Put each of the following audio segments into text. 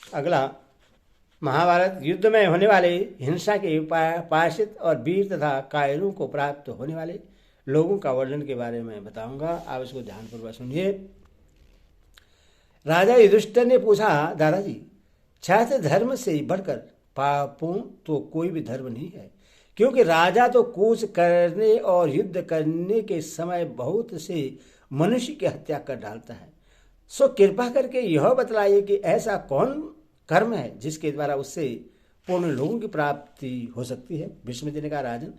अगला, महाभारत युद्ध में होने वाले हिंसा के पार्षद और वीर तथा कायरों को प्राप्त होने वाले लोगों का वर्णन के बारे में बताऊंगा। आप इसको ध्यानपूर्वक सुनिए। राजा युधिष्ठिर ने पूछा, दादाजी, छात्र धर्म से बढ़कर पापों तो कोई भी धर्म नहीं है, क्योंकि राजा तो कूच करने और युद्ध करने के समय बहुत से मनुष्य की हत्या कर डालता है। सो कृपा करके यह बतलाइए कि ऐसा कौन कर्म है जिसके द्वारा उससे पूर्ण लोगों की प्राप्ति हो सकती है। भीष्म जी ने कहा, राजन,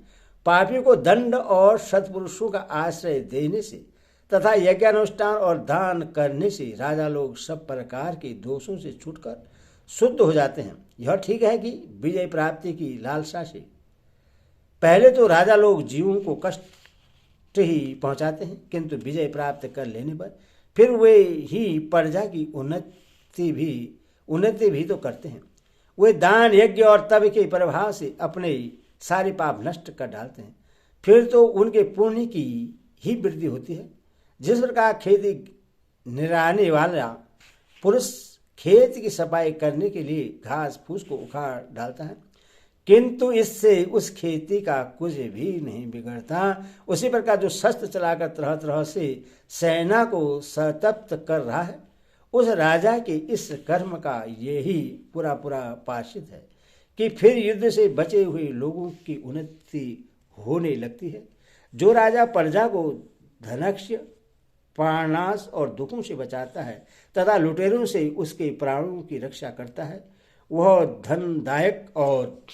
पापियों को दंड और सत्पुरुषों का आश्रय देने से तथा यज्ञानुष्ठान और दान करने से राजा लोग सब प्रकार के दोषों से छूटकर शुद्ध हो जाते हैं। यह ठीक है कि विजय प्राप्ति की लालसा से पहले तो राजा लोग जीवों को कष्ट ही पहुंचाते हैं, किंतु विजय प्राप्त कर लेने पर फिर वे ही प्रजा की उन्नति भी तो करते हैं। वे दान यज्ञ और तप के प्रभाव से अपने सारे पाप नष्ट कर डालते हैं, फिर तो उनके पुण्य की ही वृद्धि होती है। जिस प्रकार खेती निराने वाला पुरुष खेत की सफाई करने के लिए घास फूस को उखाड़ डालता है, किंतु इससे उस खेती का कुछ भी नहीं बिगड़ता, उसी प्रकार जो शस्त्र चलाकर तरह तरह से सेना को संतप्त कर रहा है, उस राजा के इस कर्म का यही पूरा प्रायश्चित है कि फिर युद्ध से बचे हुए लोगों की उन्नति होने लगती है। जो राजा प्रजा को धनक्ष्य, प्राणनाश और दुखों से बचाता है तथा लुटेरों से उसके प्राणों की रक्षा करता है, वह धनदायक और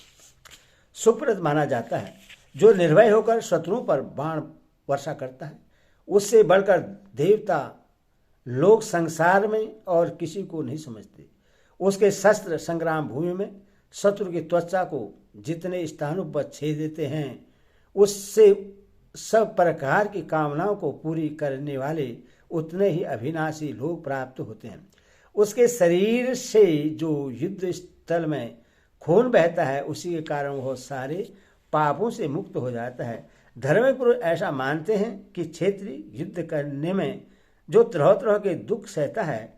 सुप्रद माना जाता है। जो निर्भय होकर शत्रुओं पर बाण वर्षा करता है, उससे बढ़कर देवता लोग संसार में और किसी को नहीं समझते। उसके शस्त्र संग्राम भूमि में शत्रु की त्वचा को जितने स्थानों पर छेद देते हैं, उससे सब प्रकार की कामनाओं को पूरी करने वाले उतने ही अविनाशी लोग प्राप्त होते हैं। उसके शरीर से जो युद्ध स्थल में खून बहता है, उसी के कारण वह सारे पापों से मुक्त हो जाता है। धर्म पुरुष ऐसा मानते हैं कि क्षेत्रीय युद्ध करने में जो तरह तरह के दुख सहता है,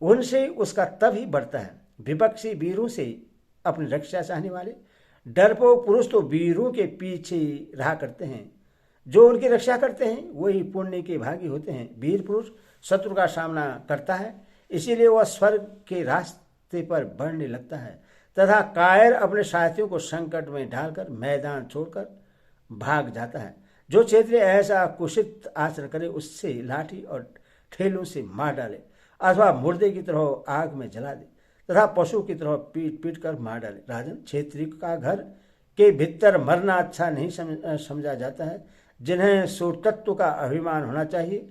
उनसे उसका तप ही बढ़ता है। विपक्षी वीरों से अपनी रक्षा चाहने वाले डरपोक पुरुष तो वीरों के पीछे रहा करते हैं। जो उनकी रक्षा करते हैं वही पुण्य के भागी होते हैं। वीर पुरुष शत्रु का सामना करता है, इसीलिए वह स्वर्ग के रास्ते पर बढ़ने लगता है, तथा कायर अपने साथियों को संकट में डालकर मैदान छोड़कर भाग जाता है। जो क्षेत्रीय ऐसा कुशित आचरण करे, उससे लाठी और ठेलों से मार डाले अथवा मुर्दे की तरह आग में जला दे तथा पशु की तरह पीट पीट कर मार डाले। राजन, क्षेत्रीय का घर के भीतर मरना अच्छा नहीं समझा जाता है। जिन्हें सुतत्व का अभिमान होना चाहिए,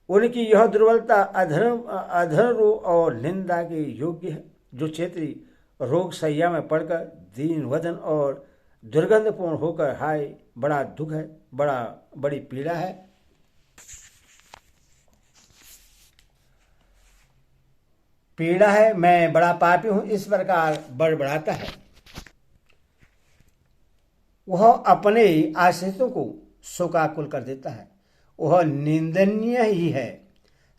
उनकी यह दुर्बलता अधर्म और निंदा के योग्य है। जो क्षेत्रीय रोग सैया में पड़कर दीन वदन और दुर्गंधपूर्ण होकर, हाय बड़ा दुख है, बड़ी पीड़ा है, मैं बड़ा पापी हूं, इस प्रकार बड़बड़ाता है, वह अपने आश्रितों को शोकाकुल कर देता है, वह निंदनीय ही है।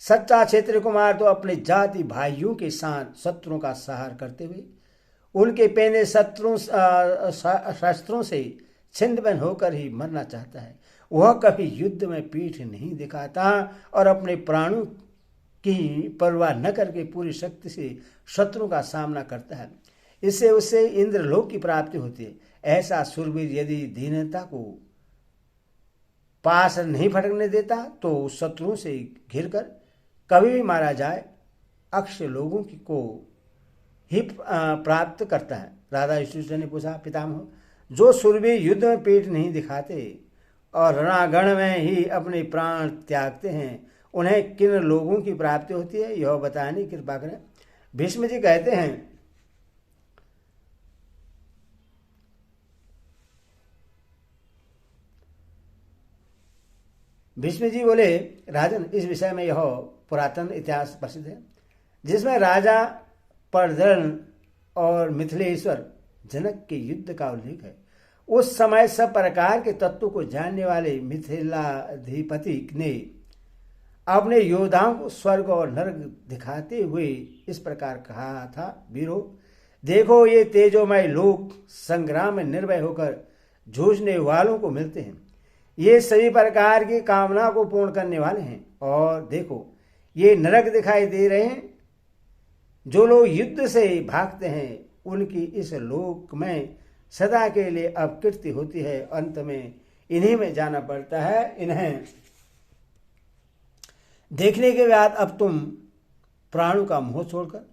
सच्चा क्षेत्रीय कुमार तो अपने जाति भाइयों के साथ शत्रुओं का सहार करते हुए उनके पहने शस्त्रों से छिन्न होकर ही मरना चाहता है। वह कभी युद्ध में पीठ नहीं दिखाता और अपने प्राणों की परवाह न करके पूरी शक्ति से शत्रुओं का सामना करता है। इससे उससे इंद्रलोक की प्राप्ति होती है। ऐसा शूरवीर यदि दीनता को पास नहीं फटकने देता तो शत्रुओं से घिरकर कभी भी मारा जाए अक्षय लोगों को ही प्राप्त करता है। राधा युधिष्ठिर ने पूछा, पितामह, जो शूरवीर युद्ध में पीठ नहीं दिखाते और रणांगण में ही अपने प्राण त्यागते हैं, उन्हें किन लोगों की प्राप्ति होती है, यह बताने की कृपा करें। भीष्म जी कहते हैं, भीष्म जी बोले, राजन, इस विषय में यह पुरातन इतिहास प्रसिद्ध है, जिसमें राजा प्रद्युम्न और मिथिलेश्वर जनक के युद्ध का उल्लेख है। उस समय सब प्रकार के तत्वों को जानने वाले मिथिलाधिपति ने अपने योद्धाओं को स्वर्ग और नरक दिखाते हुए इस प्रकार कहा था, वीरों देखो ये तेजोमय लोक संग्राम में निर्भय होकर जूझने वालों को मिलते हैं। ये सभी प्रकार की कामना को पूर्ण करने वाले हैं। और देखो ये नरक दिखाई दे रहे हैं। जो लोग युद्ध से भागते हैं उनकी इस लोक में सदा के लिए अपकीर्ति होती है। अंत में इन्हीं में जाना पड़ता है। इन्हें देखने के बाद अब तुम प्राणों का मोह छोड़कर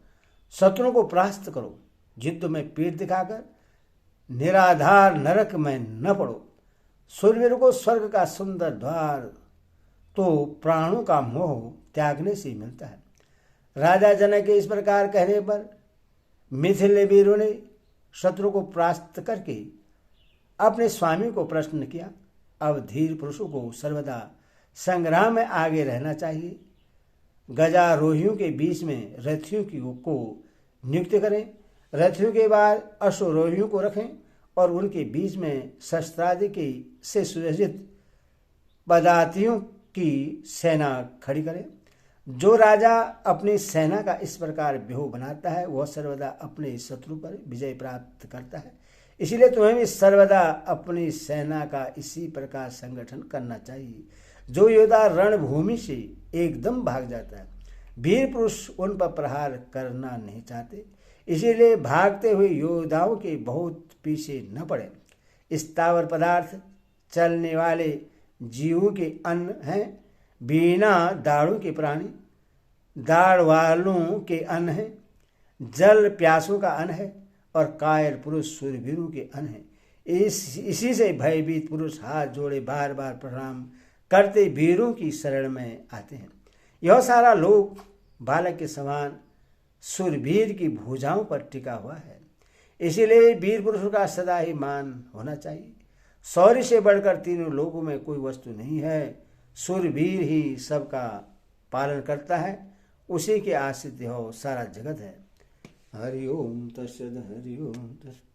शत्रुओं को परास्त करो। युद्ध में पीठ दिखाकर निराधार नरक में न पड़ो। सूर्यवीर को स्वर्ग का सुंदर द्वार तो प्राणों का मोह त्यागने से मिलता है। राजा जनक के इस प्रकार कहने पर मिथिल वीरों ने शत्रु को परास्त करके अपने स्वामी को प्रश्न किया। अब धीर पुरुषों को सर्वदा संग्राम में आगे रहना चाहिए। गजारोहियों के बीच में रथियों को नियुक्त करें। रथियों के बाद अश्वरोहियों को रखें और उनके बीच में शस्त्रादि की से सुसज्जित पदातियों की सेना खड़ी करें। जो राजा अपनी सेना का इस प्रकार व्यूह बनाता है वह सर्वदा अपने शत्रु पर विजय प्राप्त करता है। इसलिए तुम्हें भी सर्वदा अपनी सेना का इसी प्रकार संगठन करना चाहिए। जो योद्धा रणभूमि से एकदम भाग जाता है, वीर पुरुष उन पर प्रहार करना नहीं चाहते। इसीलिए भागते हुए योद्धाओं के बहुत पीछे न पड़े। स्थावर पदार्थ चलने वाले जीवों के अन्न हैं, बिना दाढ़ों के प्राणी दाढ़ वालों के अन्न है, जल प्यासों का अन्न है और कायर पुरुष सूरवीरों के अन्न है। इसी से भयभीत पुरुष हाथ जोड़े बार बार प्रणाम करते वीरों की शरण में आते हैं। यह सारा लोक बालक के समान सूरवीर की भुजाओं पर टिका हुआ है। इसीलिए वीर पुरुषों का सदा ही मान होना चाहिए। शौर्य से बढ़कर तीनों लोगों में कोई वस्तु नहीं है। सूरवीर ही सबका पालन करता है, उसी के आश्रित हो सारा जगत है। हरि ओम तत्सद, हरि ओम तत्सद।